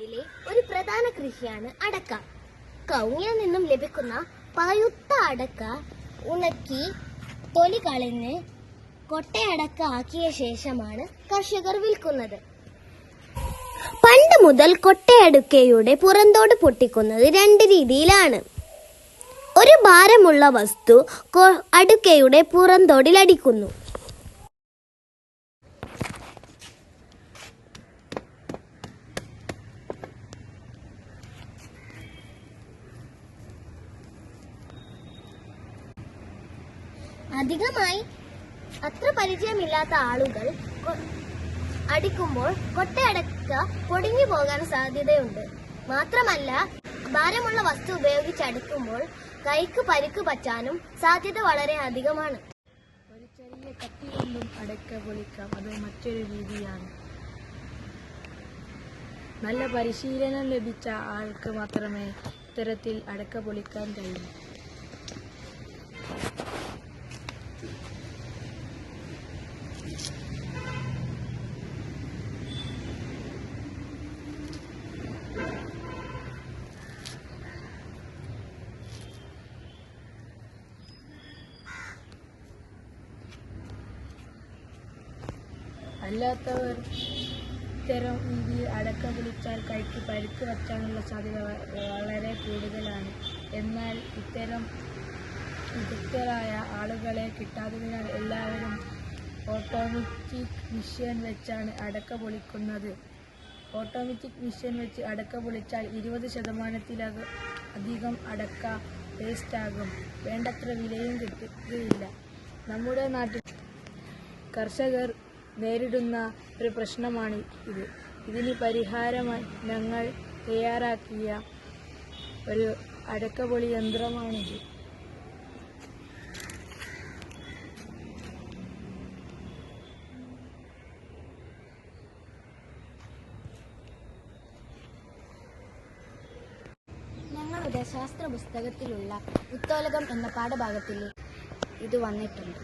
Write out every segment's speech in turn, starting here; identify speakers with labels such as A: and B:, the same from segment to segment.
A: നാട്ടിലെ ഒരു പ്രധാന കൃഷിയാണ് അടക്ക. കവുങ്ങിൽ നിന്നും ലഭിക്കുന്ന പഴുത്ത അടക്ക ഉണക്കി തൊലി കളഞ്ഞ് കൊട്ടയടക്ക ആക്കിയ ശേഷമാണ് കർഷകർ വിൽക്കുന്നത്. പണ്ട് മുതൽ കൊട്ടയടക്കയുടെ പുറന്തോട് പൊട്ടിക്കുന്നത് രണ്ട് രീതിയിലാണ്. ഒരു ഭാരമുള്ള വസ്തു അടക്കയുടെ പുറന്തോടിൽ അടിക്കുന്നു. അധികമായി അത്ര പരിചയമില്ലാത്ത ആളുകൾ അടിക്കുമ്പോൾ കൊട്ടയടക്ക പൊടിഞ്ഞു പോകാൻ സാധ്യതയുണ്ട്. മാത്രമല്ല, ഭാരമുള്ള വസ്തു ഉപയോഗിച്ച് അടിക്കുമ്പോൾ കൈക്ക് പരിക്ക് പറ്റാനും സാധ്യത വളരെ അധികമാണ്.
B: ഒരു ചെറിയ കത്തി കൊണ്ടും അടക്ക പൊളിക്കാം. അത് മറ്റൊരു രീതിയാണ്. നല്ല പരിശീലനം ലഭിച്ച ആൾക്ക് മാത്രമേ ഇത്തരത്തിൽ അടക്ക പൊളിക്കാൻ കഴിയൂ. അല്ലാത്തവർ ഇത്തരം രീതിയിൽ അടക്ക പൊളിച്ചാൽ കൈക്ക് പരിക്ക് പറ്റാനുള്ള സാധ്യത വളരെ കൂടുതലാണ്. എന്നാൽ ഇത്തരം വിദഗ്ധരായ ആളുകളെ കിട്ടാത്തതിനാൽ എല്ലാവരും ഓട്ടോമാറ്റിക് മെഷീൻ വെച്ചാണ് അടക്ക പൊളിക്കുന്നത്. ഓട്ടോമാറ്റിക് മെഷീൻ വെച്ച് അടക്ക പൊളിച്ചാൽ 20% അധികം അടക്ക വേസ്റ്റാകും. വേണ്ടത്ര വിലയും കിട്ടുകയില്ല. നമ്മുടെ നാട്ടിൽ കർഷകർ നേരിടുന്ന ഒരു പ്രശ്നമാണ് ഇത്. ഇതിന് പരിഹാരമായി ഞങ്ങൾ തയ്യാറാക്കിയ ഒരു അടക്കപൊളി യന്ത്രമാണിത്.
A: ഞങ്ങളുടെ ശാസ്ത്ര പുസ്തകത്തിലുള്ള ഉത്തോലകം എന്ന പാഠഭാഗത്തിൽ ഇത് വന്നിട്ടുണ്ട്.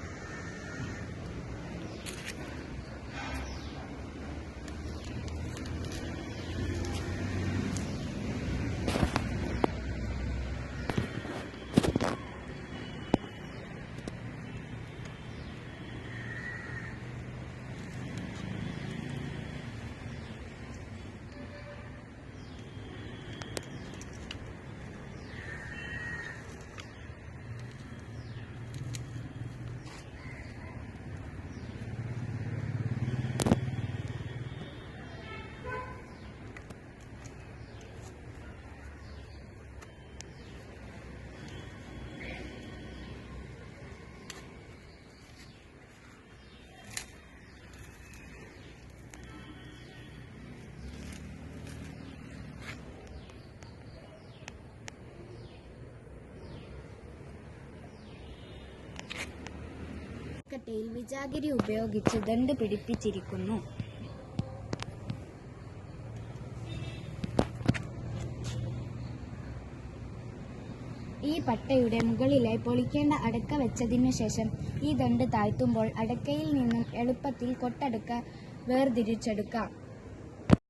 A: കട്ടയിൽ വിജാഗിരി ഉപയോഗിച്ച് ദണ്ട് പിടിപ്പിച്ചിരിക്കുന്നു. ഈ പട്ടയുടെ മുകളിലായി പൊളിക്കേണ്ട അടക്ക വെച്ചതിനു ശേഷം ഈ ദണ്ട് താഴ്ത്തുമ്പോൾ അടക്കയിൽ നിന്നും എളുപ്പത്തിൽ കൊട്ടടക്ക വേർതിരിച്ചെടുക്കാം.